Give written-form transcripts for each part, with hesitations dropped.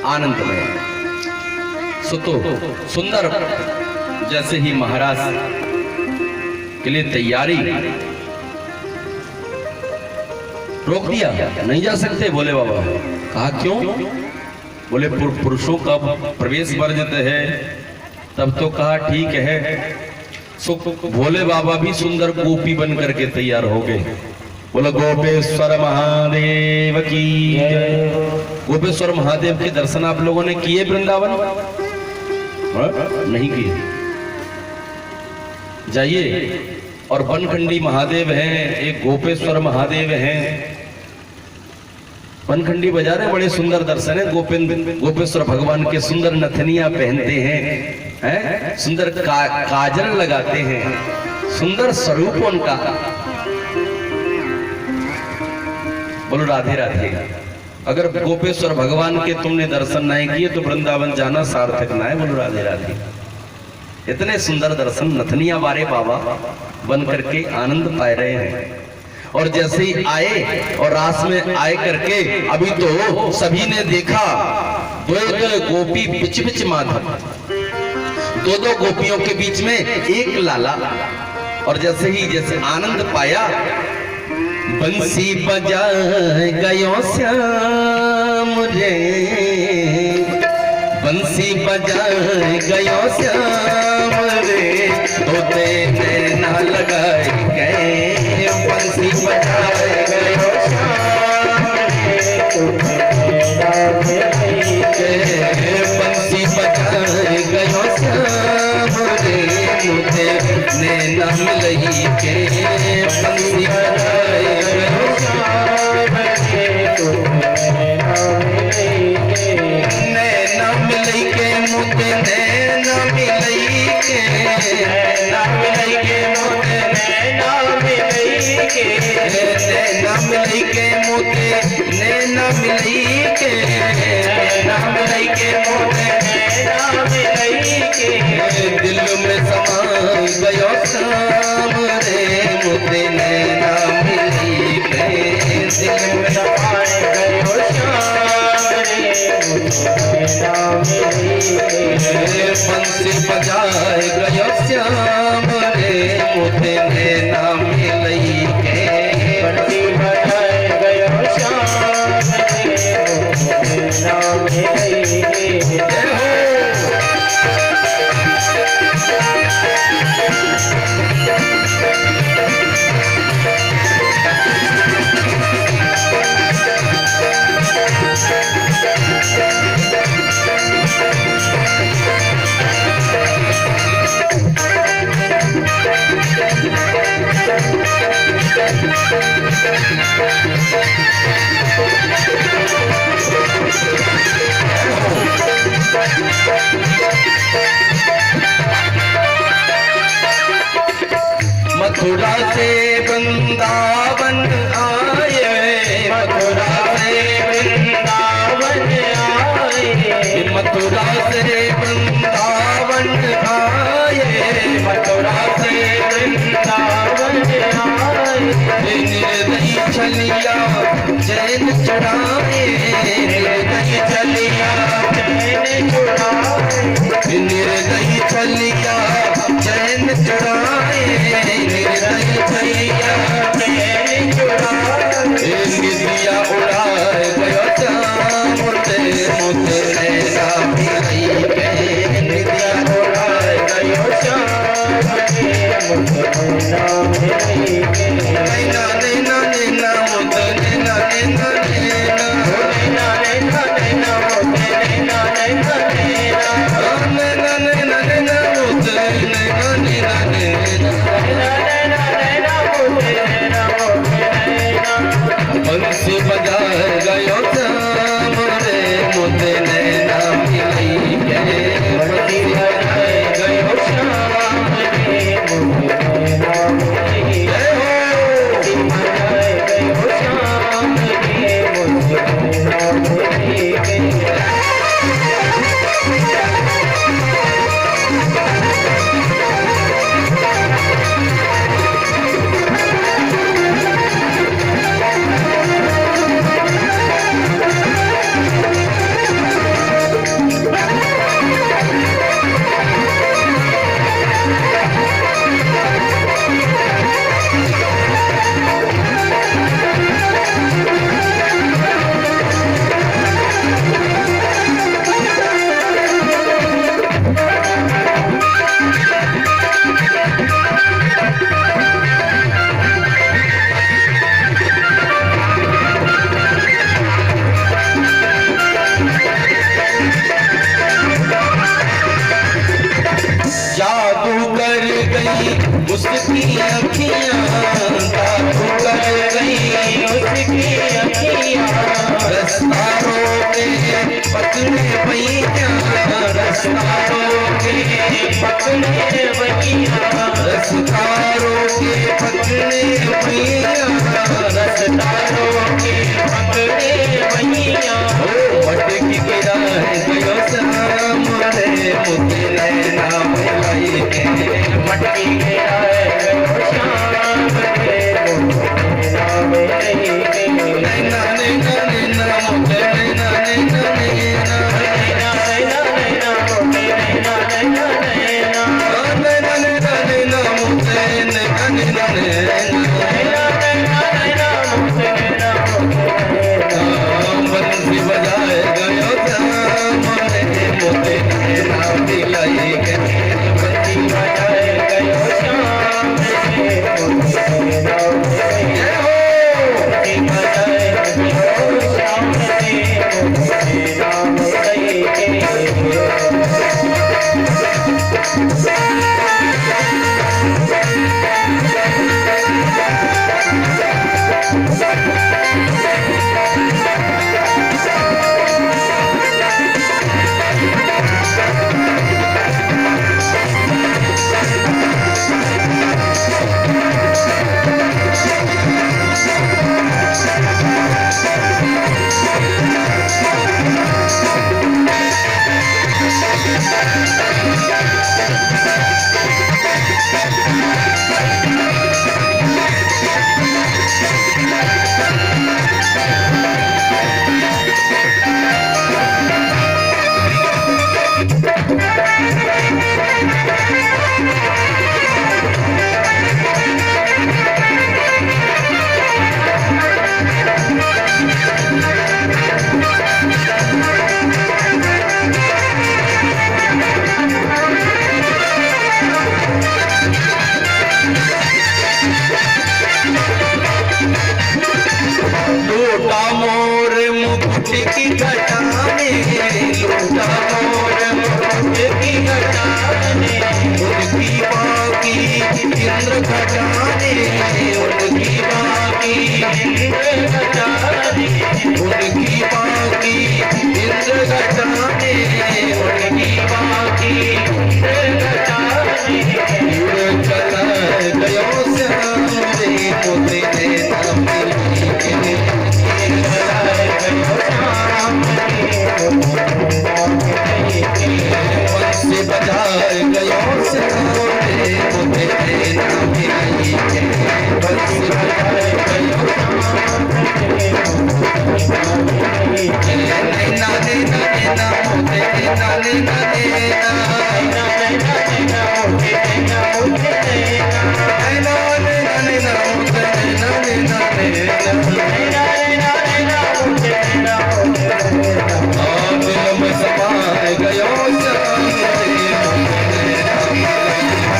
आनंदमय। सुतो सुंदर जैसे ही महाराज के लिए तैयारी, रोक दिया, नहीं जा सकते। बोले बाबा, कहा क्यों? बोले पुरुषों का प्रवेश वर्जित है। तब तो कहा ठीक है। सो भोले बाबा भी सुंदर गोपी बन करके तैयार हो गए। बोलो गोपेश्वर महादेव की जय। गोपेश्वर महादेव के दर्शन आप लोगों ने किए वृंदावन? नहीं किए? जाइए। और बनखंडी महादेव हैं, एक गोपेश्वर महादेव हैं। बनखंडी बाजार है, बड़े सुंदर दर्शन है। गोपेश्वर भगवान के सुंदर नथनिया पहनते हैं, सुंदर काजल लगाते हैं, सुंदर स्वरूप उनका। बोलो राधे राधे। अगर गोपेश्वर भगवान के तुमने दर्शन नहीं किए तो वृंदावन जाना सार्थक ना है। बोलो राधे राधे। इतने सुंदर दर्शन नथनिया वाले बाबा बन करके आनंद पा रहे हैं। और जैसे ही आए और रास में आए करके, अभी तो सभी ने देखा दो गोपी बिच बिच माधव, दो गोपियों के बीच में एक लाला। और जैसे आनंद पाया, बंसी बजाए गयो श्याम रे, बंसी बजाए गयो श्याम रे, तोते नैना लगाए गए, बंसी बजाए गयो श्याम रे, तोते नैना लगाए, बंसी बजाए गयो श्याम रे, तोते नैना मिलई के, बंसी बजाए गयो श्याम रे, तोते नैना मिलई के, मुझे नैना मिलई के, नैना मिलई के, मुझे नैना मिलई के, नैना मिलई के, मुझे नैना मिलई के, नैना मिलई के, मुझे नैना मिलई के, दिल में समा गयो श्याम रे, मुझे नैना मिलई के, दिल में समा गयो श्याम रे, बंसी बजाए गयो श्याम रे, मुझे नैना मिलई के, बंसी बजाए गयो श्याम रे, मुझे नैना मिलई के। मथुरा से वृंदावन आए, मथुरा से वृंदावन आए, मथुरा से वृंदावन आए, मथुरा से वृंदावन आए, निर्दयी छलिया चैन चढ़ाए, निर्दयी छलिया चैन चढ़ाए, निर्दयी छलिया चैन चढ़ाए, निर्दयी छलिया चैन चढ़ाए, निदिया उड़ाए गयो श्याम रे, मुझे नैना मिलई के, निदिया उड़ाए गयो श्याम रे, मुझे नैना मिलई के, नैना नैना नैना मुझे नैना नैना नैना, नैना नैना नैना मुझे नैना नैना नैना, नैना नैना नैना मुझे नैना नैना नैना, नैना मुझे नैना नैना, बंसी बजाए गयो श्याम रे, मुझे उसकी अखियां काबू कर गई, उसकी अखियां रास्ता रोके पकड़े भैया, रास्ता रोके पकड़े भैया, रास्ता रोके पकड़े भैया, रास्ता रोके पकड़े भैया। मटकी गिरा है गयो श्याम रे मोती नैना मिलाई के, मटकी गिरा है गयो श्याम रे मोती नैना मिलाई के। नैना नैना नैना मोती नैना नैना नैना, नैना नैना नैना मोती नैना नैना नैना, नैना नैना नैना मोती नैना नैना नैना, नैना नैना नैना मोती नैना नैना। बंसी बजाए गयो श्याम रे मोती नैना मिलाई के, बंसी बजाए गयो श्याम रे मोती नैना मिलाई के, बंसी बजाए गयो श्याम रे मोती नैना मिलाई के। लूटा मोर मुकुट की घटा में, लूटा मोर मुकुट की घटा में, उनकी बाकी इंद्र घटा ने, उनकी बाकी इंद्र घटा ने, उनकी बाकी इंद्र घटा ने, उनकी बाकी इंद्र घटा ने। चला गयो श्याम रे मोती नैना मिलाई के, बंसी बजाए गयो श्याम रे मोती नैना मिलाई के, बंसी बजाए गयो श्याम रे मोती नैना नैना नैना मोती नैना नैना नैना, नैना नैना नैना मोती नैना मोती नैना, नैना नैना नैना मोती नैना नैना नैना, नैना नैना नैना मोती नैना मोती नैना। दिल में समाए गयो श्याम रे मोती नैना मिलाई के।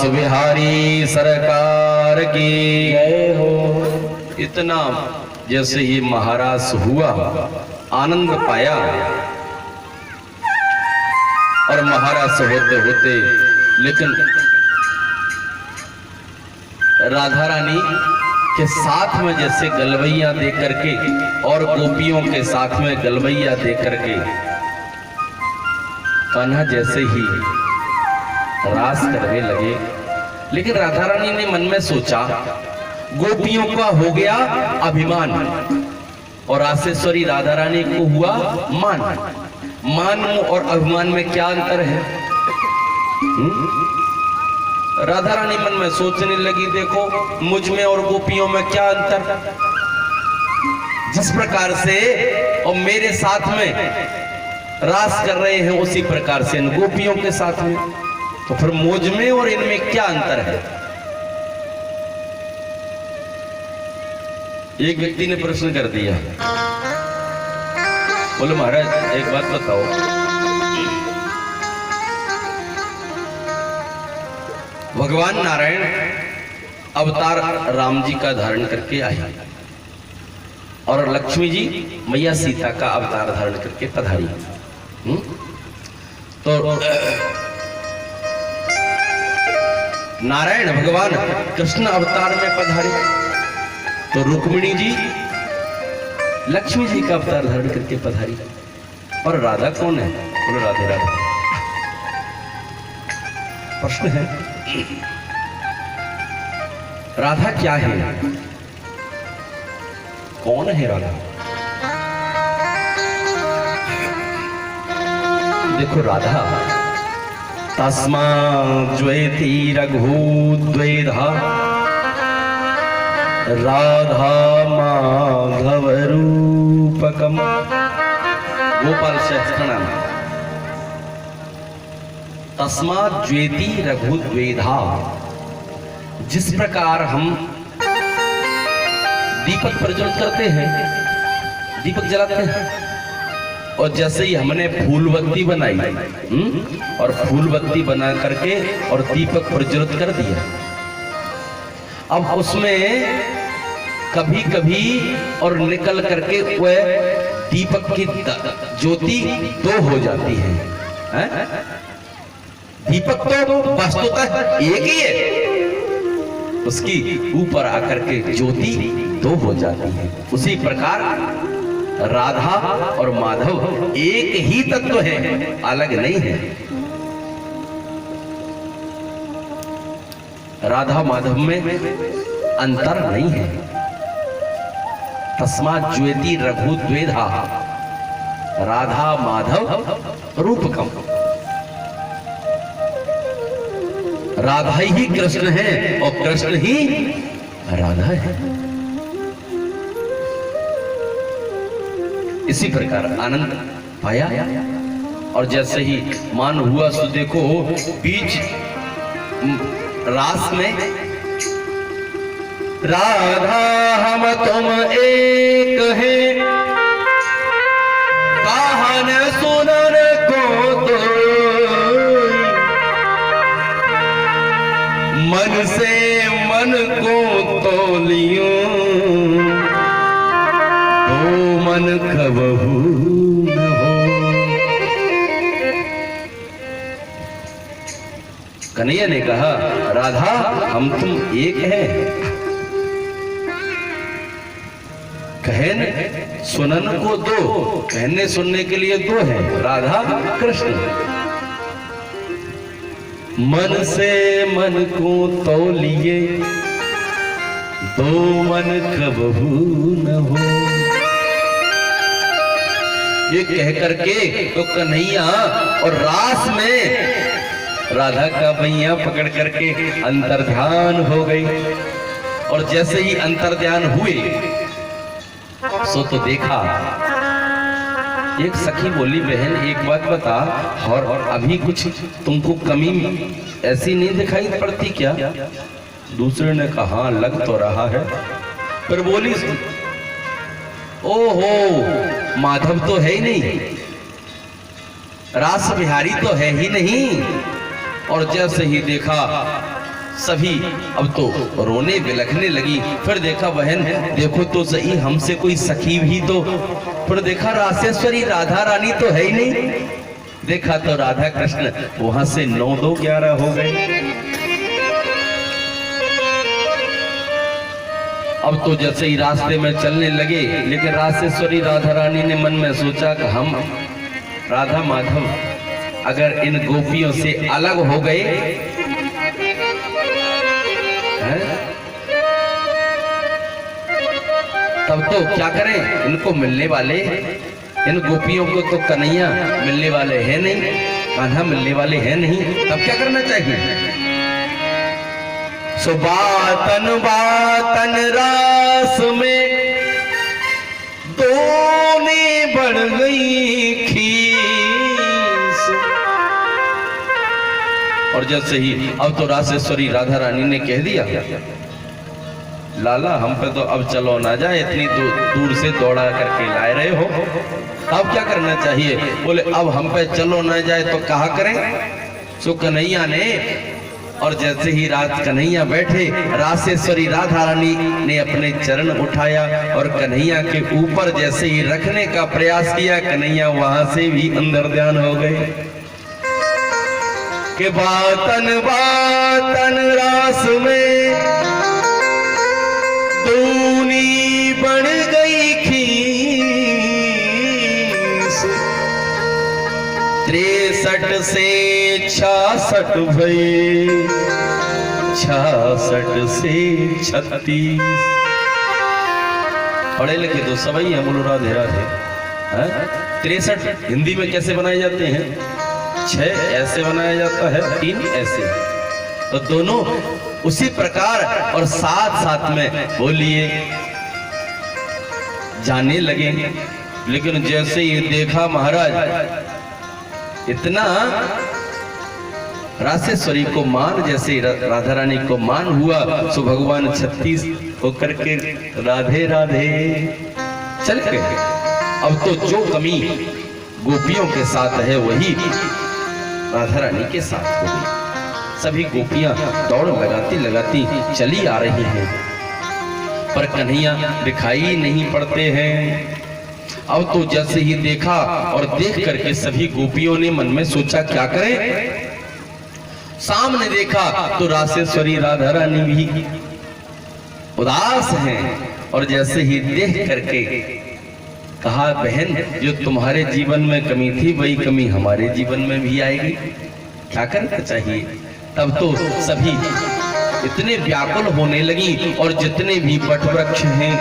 रास बिहारी सरकार की जय हो। इतना जैसे ही महारास हुआ, आनंद पाया, और महारास होते होते लेकिन राधा रानी के साथ में जैसे गलवैया दे करके और गोपियों के साथ में गलवैया दे करके कान्हा जैसे ही रास करने लगे। लेकिन राधा रानी ने मन में सोचा, गोपियों का हो गया अभिमान और रासेश्वरी राधा रानी को हुआ मान। मान और अभिमान में क्या अंतर है? राधा रानी मन में सोचने लगी, देखो मुझ में और गोपियों में क्या अंतर। जिस प्रकार से और मेरे साथ में रास कर रहे हैं उसी प्रकार से इन गोपियों के साथ में, तो फिर मुझ में और इनमें क्या अंतर है? एक व्यक्ति ने प्रश्न कर दिया, बोले महाराज एक बात बताओ, भगवान नारायण अवतार राम जी का धारण करके आए और लक्ष्मी जी मैया सीता का अवतार धारण करके पधारी। तो नारायण भगवान कृष्ण अवतार में पधारे, तो रुक्मिणी जी लक्ष्मी जी का अवतार धारण करके पधारी। और राधा कौन है? बोलो राधे राधे। प्रश्न है, राधा क्या है? कौन है राधा? देखो राधा तस्मा ज्वेति रघुद्वेधा राधा माधव रूपकम। गोपाल सहस्त्रनाम। तस्मा ज्वेति रघुद्वेधा, जिस प्रकार हम दीपक प्रज्वलित करते हैं, दीपक जलाते हैं, और जैसे ही हमने फूलबत्ती बनाई और फूलबत्ती बना करके और दीपक प्रज्वलित कर दिया, अब उसमें कभी कभी और निकल करके वह दीपक की ज्योति दो हो जाती है, दीपक तो वस्तुतः एक ही है, उसकी ऊपर आकर के ज्योति दो हो जाती है। उसी प्रकार राधा और माधव एक ही तत्व है, अलग नहीं है। राधा माधव में अंतर नहीं है। तस्मात् ज्योति रघुद्वेधा राधा माधव रूपकम। राधा ही कृष्ण है और कृष्ण ही राधा है। इसी प्रकार आनंद पाया, और जैसे ही मान हुआ सो देखो बीच रास में राधा हम तुम एक हैं, कहन सुनन को तो मन से मन को तोलियो, तो मन कबहू न हो। कन्हैया ने कहा, राधा हम तुम एक हैं, कहन सुनन को दो, कहने सुनने के लिए दो है, राधा कृष्ण। मन से मन को तौलिए, दो मन कबहू न हो। ये कह करके तो कन्हैया और रास में राधा का भैया पकड़ करके अंतर्ध्यान हो गई, और जैसे ही अंतर्ध्यान हुए सो तो देखा एक सखी बोली, बहन एक बात बता, और अभी कुछ तुमको कमी ऐसी नहीं दिखाई पड़ती क्या? दूसरे ने कहा लग तो रहा है, पर बोली ओहो माधव तो है ही नहीं, रास बिहारी तो है ही नहीं। और जैसे ही देखा सभी अब तो रोने बिलखने लगी। फिर देखा बहन देखो तो सही, हमसे कोई सखी भी तो, फिर देखा रासेश्वरी राधा रानी तो है ही नहीं। देखा तो राधा कृष्ण वहां से 9 2 11 हो गए। अब तो जैसे ही रास्ते में चलने लगे, लेकिन रासेश्वरी राधा रानी ने मन में सोचा कि हम राधा माधव अगर इन गोपियों से अलग हो गए तब तो क्या करें, इनको मिलने वाले, इन गोपियों को तो कन्हैया मिलने वाले हैं नहीं, कान्हा मिलने वाले हैं नहीं, तब क्या करना चाहिए। सो बातन बातन रास में दोने बढ़ गई खीस। और जैसे ही अब तो रासेश्वरी राधा रानी ने कह दिया, लाला हम पे तो अब चलो ना जाए, इतनी दूर से दौड़ा करके लाए रहे हो, अब क्या करना चाहिए। बोले अब हम पे चलो ना जाए तो कहा करें। सो कन्हैया ने, और जैसे ही रात कन्हैया बैठे, रासेश्वरी राधा रानी ने अपने चरण उठाया और कन्हैया के ऊपर जैसे ही रखने का प्रयास किया, कन्हैया वहां से भी अंदर ध्यान हो गए कि बातन बातन रास में दूनी बढ़ गई खीस। 63 से 66 भई, 66 से 36। पढ़े लिखे तो सभी है, बोलो राधे राधे। 63 हिंदी में कैसे बनाए जाते हैं, 6 ऐसे बनाया जाता है, 3 ऐसे, तो दोनों उसी प्रकार और साथ साथ में बोलिए जाने लगे। लेकिन जैसे ही देखा महाराज इतना रासेश्वरी को मान, जैसे राधा रानी को मान हुआ, सो भगवान 36 होकर के राधे राधे चल गए। अब तो जो कमी गोपियों के साथ है वही राधा रानी के साथ हो गई। सभी गोपियां दौड़ लगाती लगाती चली आ रही हैं, पर कन्हैया दिखाई नहीं पड़ते हैं। अब तो जैसे ही देखा और देख करके सभी गोपियों ने मन में सोचा क्या करें। सामने देखा तो रासेश्वरी राधा रानी भी उदास हैं, और जैसे ही देख करके कहा, बहन जो तुम्हारे जीवन में कमी थी वही कमी हमारे जीवन में भी आएगी, क्या करना चाहिए। तब तो सभी इतने व्याकुल होने लगी, और जितने भी वटवृक्ष हैं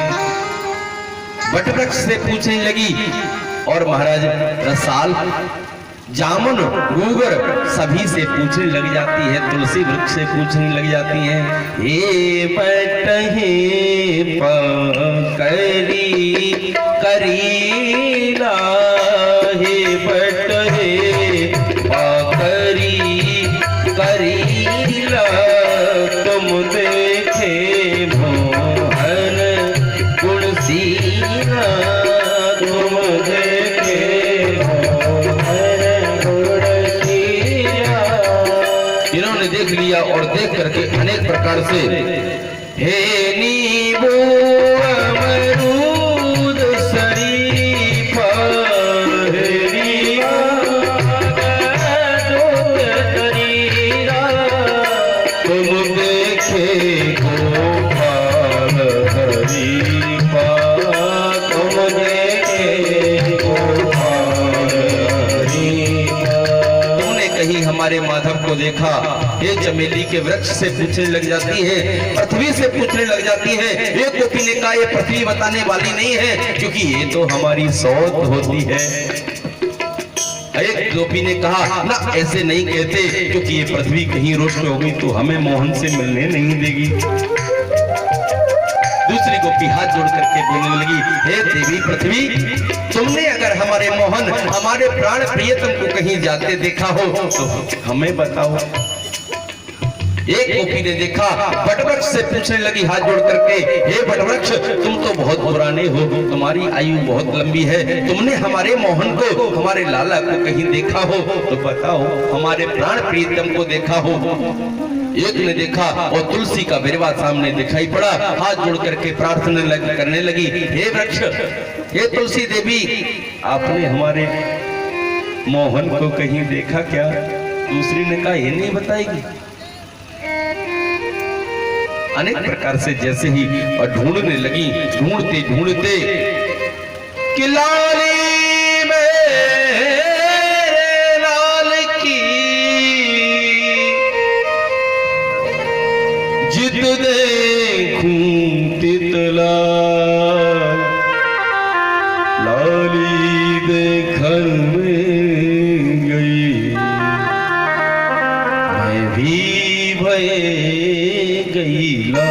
वटवृक्ष से पूछने लगी, और महाराज रसाल जामुन गूगर सभी से पूछने लग जाती है, तुलसी वृक्ष से पूछने लग जाती है। हे बटहे पकड़ी करीला, हे बटहे पकड़ी करीला, तुम देखे मोहन गुणसीला, तुम देखे मोहन गुणसीला। इन्होंने देख लिया और देख करके अनेक प्रकार से, हे नींबू अमरूद शरीफा, हमारे माधव को देखा। ये चमेली के वृक्ष से पूछने लग जाती है, पृथ्वी से पूछने लग जाती है। एक गोपी ने कहा ये पृथ्वी बताने वाली नहीं है, क्योंकि ये तो हमारी सौत होती है। एक गोपी ने कहा ना ऐसे नहीं कहते, क्योंकि ये पृथ्वी कहीं रोशन हो गई तो हमें मोहन से मिलने नहीं देगी। दूसरी गोपी हाथ जोड़ करके बोलने लगी, हे देवी पृथ्वी, तुमने अगर हमारे मोहन हमारे प्राण प्रियतम को कहीं जाते देखा हो तो हमें बताओ। एक गोपी ने देखा, वटवृक्ष से पूछने लगी हाथ जोड़ करके, हे वटवृक्ष तुम तो बहुत पुराने हो, तुम्हारी आयु बहुत लंबी है, तुमने हमारे मोहन को हमारे लाला को कहीं देखा हो तो बताओ, हमारे प्राण प्रियतम को देखा हो। एक ने देखा और तुलसी का बिरवा सामने दिखाई पड़ा, हाथ जोड़ करके प्रार्थना करने लगी, हे वृक्ष, हे तुलसी देवी, आपने हमारे मोहन को कहीं देखा क्या? दूसरी ने कहा, ये नहीं बताएगी। अनेक प्रकार से जैसे ही और ढूंढने लगी, ढूंढते ढूंढते कि लाली मेरे लाल की जित देखूं तितला, लाली देखन में गई मैं भी भय गईला।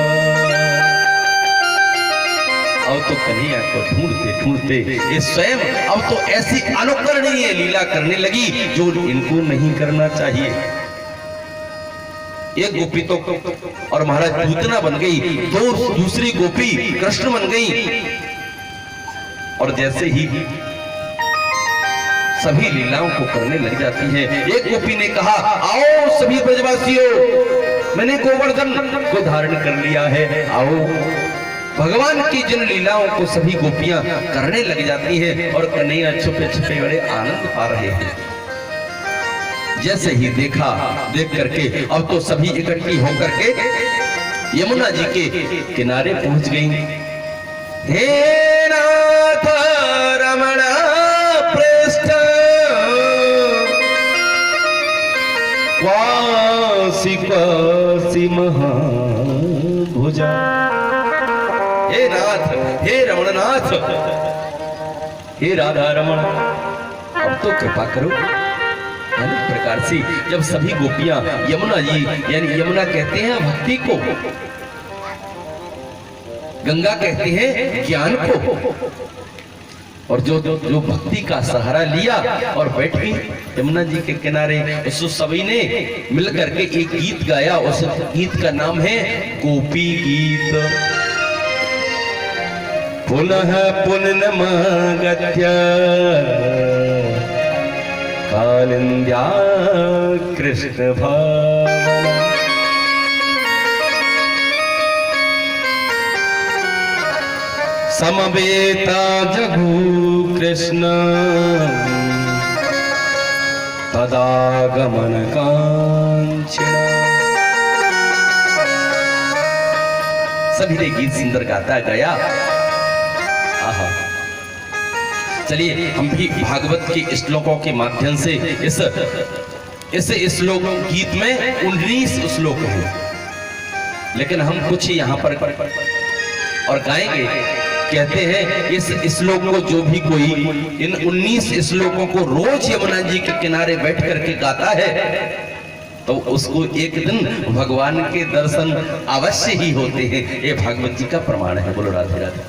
अब तो कन्हैया को ढूंढते ढूंढते ये स्वयं अब तो ऐसी अनुकरणीय लीला करने लगी जो इनको नहीं करना चाहिए। एक गोपी तो और महाराज पूतना बन गई, दूसरी गोपी कृष्ण बन गई, और जैसे ही सभी लीलाओं को करने लग जाती है, एक गोपी ने कहा, आओ सभी ब्रजवासियों, मैंने गोवर्धन को धारण कर लिया है, आओ। भगवान की जिन लीलाओं को सभी गोपियां करने लग जाती है और कन्हैया छुपे छुपे बड़े आनंद पा रहे हैं। जैसे ही देखा, देख करके अब तो सभी इकट्ठी होकर के यमुना जी के किनारे पहुंच गई। हे नाथ रमण प्रेष्ठ वासी कासी महाभुजा, हे नाथ, हे रमणनाथ, हे राधा रमण, अब तो कृपा करो। अनेक प्रकार से जब सभी गोपियां यमुना जी, यानी यमुना कहते हैं भक्ति को, गंगा कहते हैं ज्ञान को, और जो भक्ति का सहारा लिया और बैठ गई यमुना जी के किनारे, उस सभी ने मिलकर के एक गीत गाया। उस गीत का नाम है गोपी गीत। पुनः पुनर्नमागत्य कालिंद्या कृष्ण भावना, समवेता जगु कृष्ण तदागमन कांचना। सभी ने गीत सुंदर गाता गया। आहा, चलिए हम भी भागवत के श्लोकों के माध्यम से इस श्लोक गीत में 19 श्लोक हैं, लेकिन हम कुछ यहाँ पर और गाएंगे। कहते हैं इस श्लोक को जो भी कोई इन 19 श्लोकों को रोज यमुना जी के किनारे बैठ करके गाता है तो उसको एक दिन भगवान के दर्शन अवश्य ही होते हैं। ये भागवत जी का प्रमाण है। बोलो राधे राधे।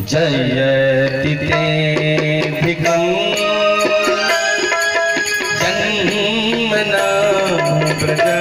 जयति तेऽधिकं जन्मना प्रजा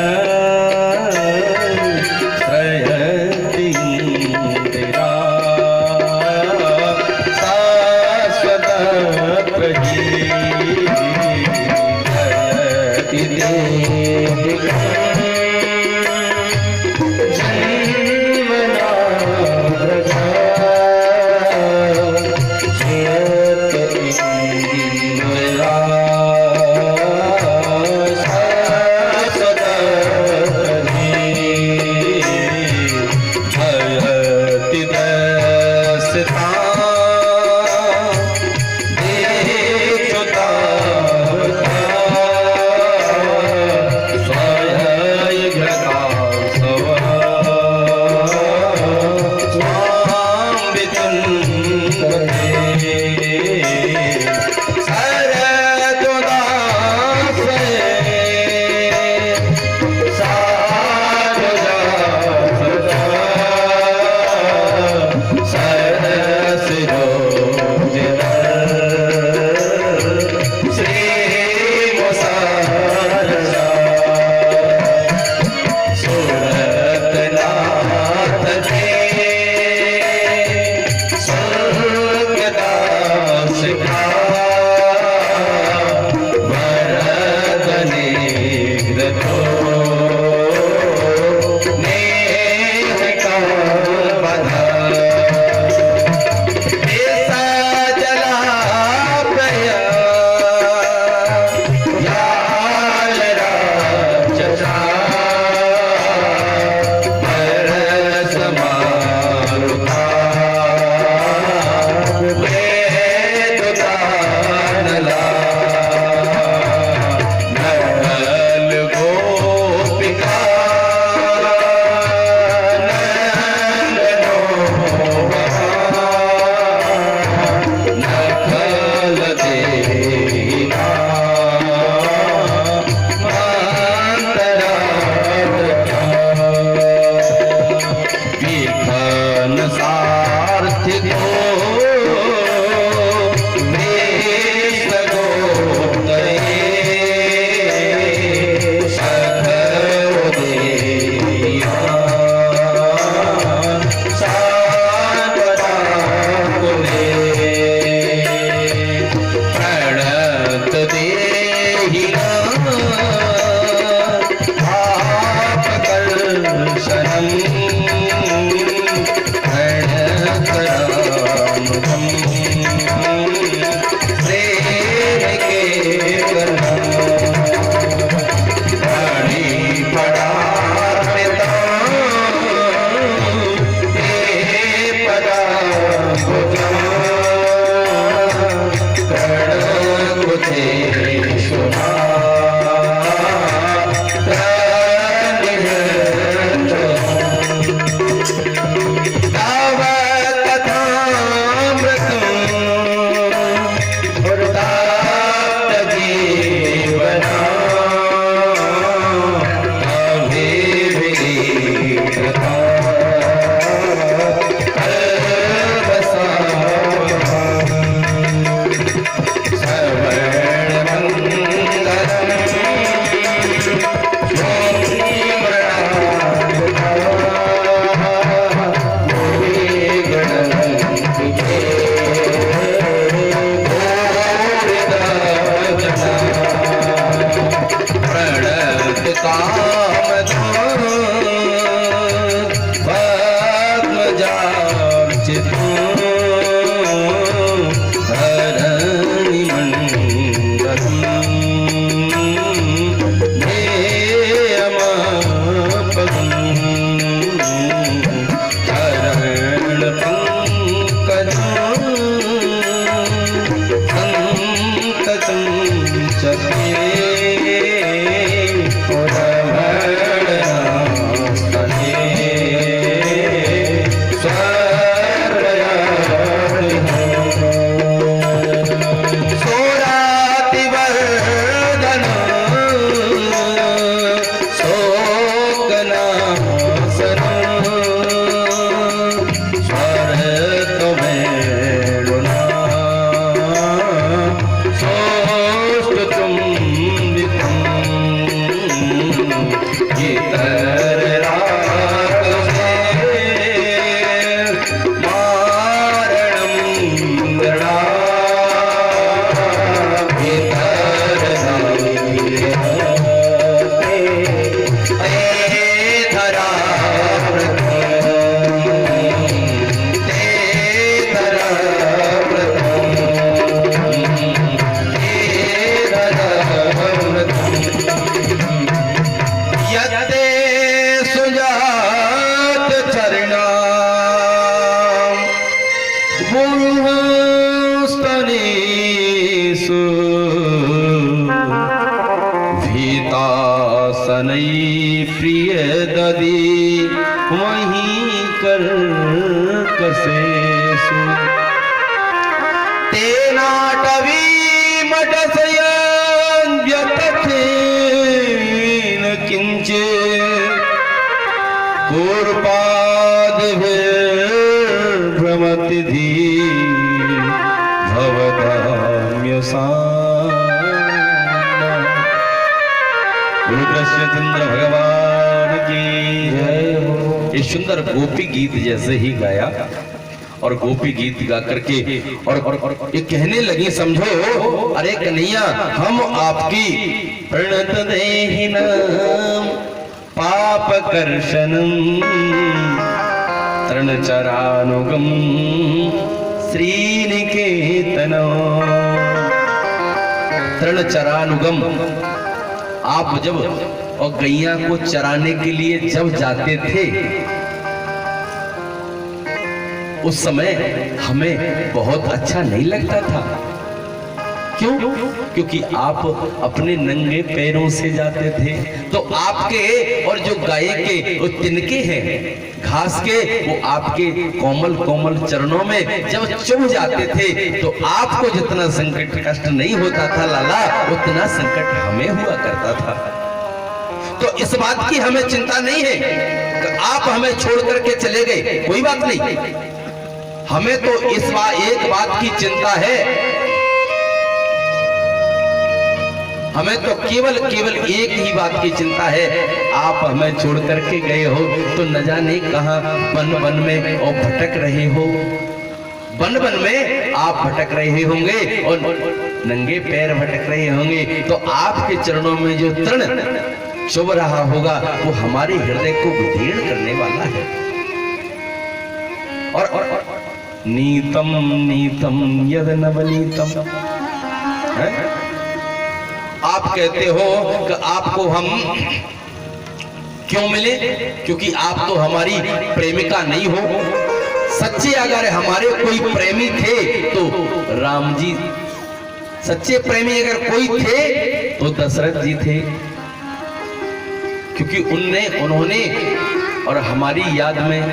भीतासनै प्रिय ददी वहीं कर कसेसु तेनाटवी मटसयं व्यतथेन किंचे कूर्पादिभिर्भ्रमति धी गुरु कृष्णचंद्र भगवान की जय हो। ये सुंदर गोपी गीत जैसे ही गाया और गोपी गीत गा करके और ये कहने लगी, समझो अरे कन्हैया हम आपकी प्रणत देहिनाम पाप कर्षणम तृणचरानुगम श्रीनिकेतनो। तृणचरानुगम, आप जब और गैया को चराने के लिए जब जाते थे उस समय हमें बहुत अच्छा नहीं लगता था। क्यों? क्योंकि आप अपने नंगे पैरों से जाते थे, तो आपके और जो गाय के वो तिनके हैं घास के, वो आपके कोमल कोमल चरणों में जब चुभ जाते थे तो आपको जितना संकट कष्ट नहीं होता था लाला, उतना संकट हमें हुआ करता था। तो इस बात की हमें चिंता नहीं है कि आप हमें छोड़ करके चले गए, कोई बात नहीं। हमें तो इस बार एक बात की चिंता है, हमें तो केवल एक ही बात की चिंता है, आप हमें छोड़ करके गए हो तो न जाने कहां वन में और भटक रहे हो। वन में आप भटक रहे होंगे और नंगे पैर भटक रहे होंगे, तो आपके चरणों में जो तृण चुभ रहा होगा वो हमारे हृदय को विदीर्ण करने वाला है। और नीतम नीतम यद नवनीतम है? आप कहते हो कि आपको हम क्यों मिले? क्योंकि आप तो हमारी प्रेमिका नहीं हो। सच्चे अगर हमारे कोई प्रेमी थे तो राम जी, सच्चे प्रेमी अगर कोई थे तो दशरथ जी थे, क्योंकि उन्होंने और हमारी याद में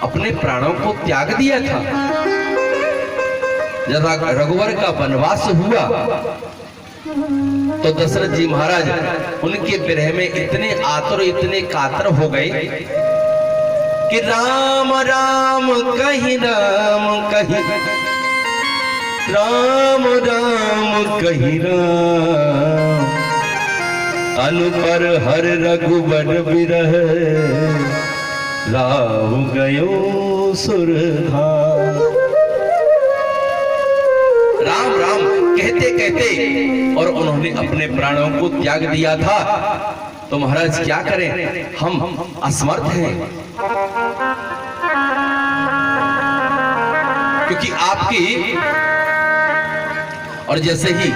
अपने प्राणों को त्याग दिया था। जब रघुवर का वनवास हुआ तो दशरथ जी महाराज उनके विरह में इतने आतुर इतने कातर हो गए कि राम राम कहीं राम कहीं राम राम कहीं राम अनु पर हर रघुवर विरह लाऊ गयो सुरधाम। राम राम कहते कहते और उन्होंने अपने प्राणों को त्याग दिया था। तो महाराज क्या करें, हम असमर्थ हैं, क्योंकि आपकी और जैसे ही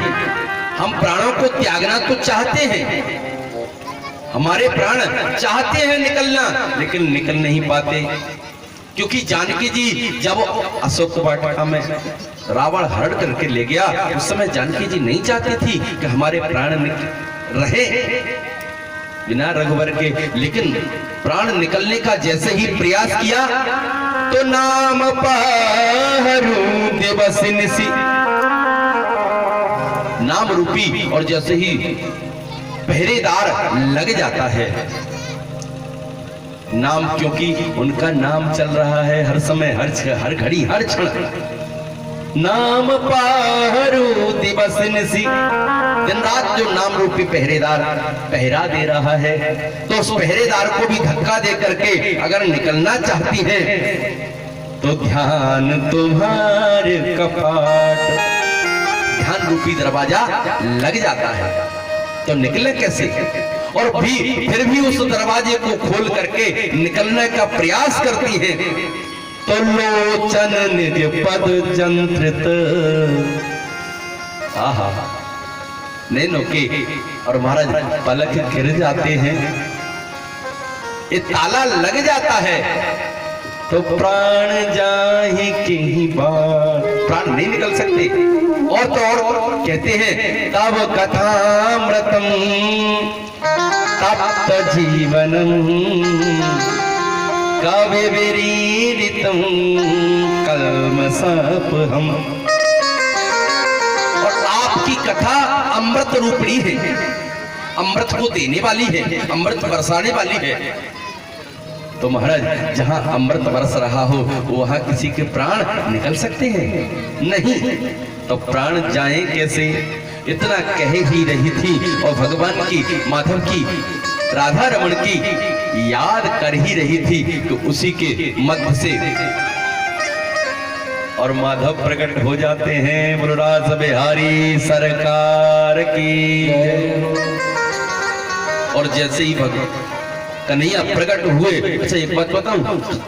हम प्राणों को त्यागना तो चाहते हैं, हमारे प्राण चाहते हैं निकलना, लेकिन निकल नहीं पाते, क्योंकि जानकी जी जब अशोक वाटिका में रावण हरण करके ले गया उस समय जानकी जी नहीं चाहती थी कि हमारे प्राण रहे बिना रघुवर के, लेकिन प्राण निकलने का जैसे ही प्रयास किया तो नाम पाहरू देवसिनसी, नाम रूपी और जैसे ही पहरेदार लग जाता है। नाम, क्योंकि उनका नाम चल रहा है हर समय, हर घड़ी हर क्षण। नाम पाहरू दिवसिनसी, दिन रात जो नाम रूपी पहरेदार पहरा दे रहा है, तो उस पहरेदार को भी धक्का दे करके अगर निकलना चाहती है तो ध्यान तुम्हारे कपाट, ध्यान रूपी दरवाजा लग जाता है, तो निकले कैसे? और फिर भी उस दरवाजे को खोल करके निकलने का प्रयास करती है तो लोचन निज पद जंत्रित, आहा नैनों के और महाराज पलक गिर जाते हैं, ये ताला लग जाता है तो प्राण जाहि के ही बार, प्राण नहीं निकल सकते। और तो और कहते हैं तब कथामृतम तप्त जीवनम काव्य विरीडितम कल्मषापहम। और आपकी कथा अमृत रूपणी है, अमृत को देने वाली है, अमृत बरसाने वाली है। तो महाराज जहां अमृत बरस रहा हो वहां किसी के प्राण निकल सकते हैं? नहीं। तो प्राण जाए कैसे? इतना कह ही रही थी और भगवान की, माधव की, राधा रमण की याद कर ही रही थी कि उसी के मध्य से और माधव प्रकट हो जाते हैं। बोलो रास बिहारी सरकार की। और जैसे ही भगवान कन्हैया प्रकट हुए, अच्छा एक बात बताऊं,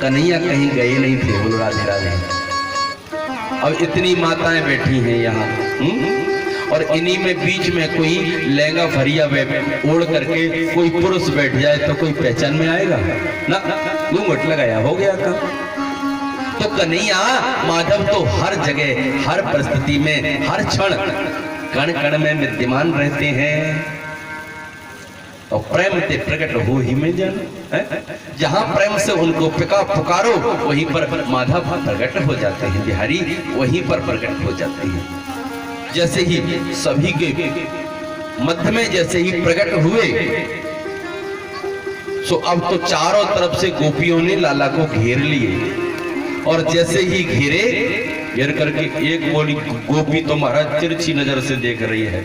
कन्हैया कहीं गए नहीं थे। बोलो राधे राधे। अब इतनी माताएं बैठी हैं यहाँ, और इन्हीं में बीच में कोई लहंगा फरिया ओढ़ करके कोई पुरुष बैठ जाए तो कोई पहचान में आएगा ना? घूंघट लगाया हो गया काम। तो कन्हैया माधव तो हर जगह, हर परिस्थिति में, हर क्षण, कण कण में विद्यमान रहते हैं। और प्रेम से प्रकट हो ही में जान, जहां प्रेम से उनको पुकारो वहीं पर माधव प्रकट हो जाते हैं, बिहारी वहीं पर प्रकट हो जाते हैं। जैसे ही सभी के मध्य में जैसे ही प्रकट हुए, सो अब तो चारों तरफ से गोपियों ने लाला को घेर लिए। और जैसे ही घेर करके एक बोली गोपी तो महाराज तिरछी नजर से देख रही है,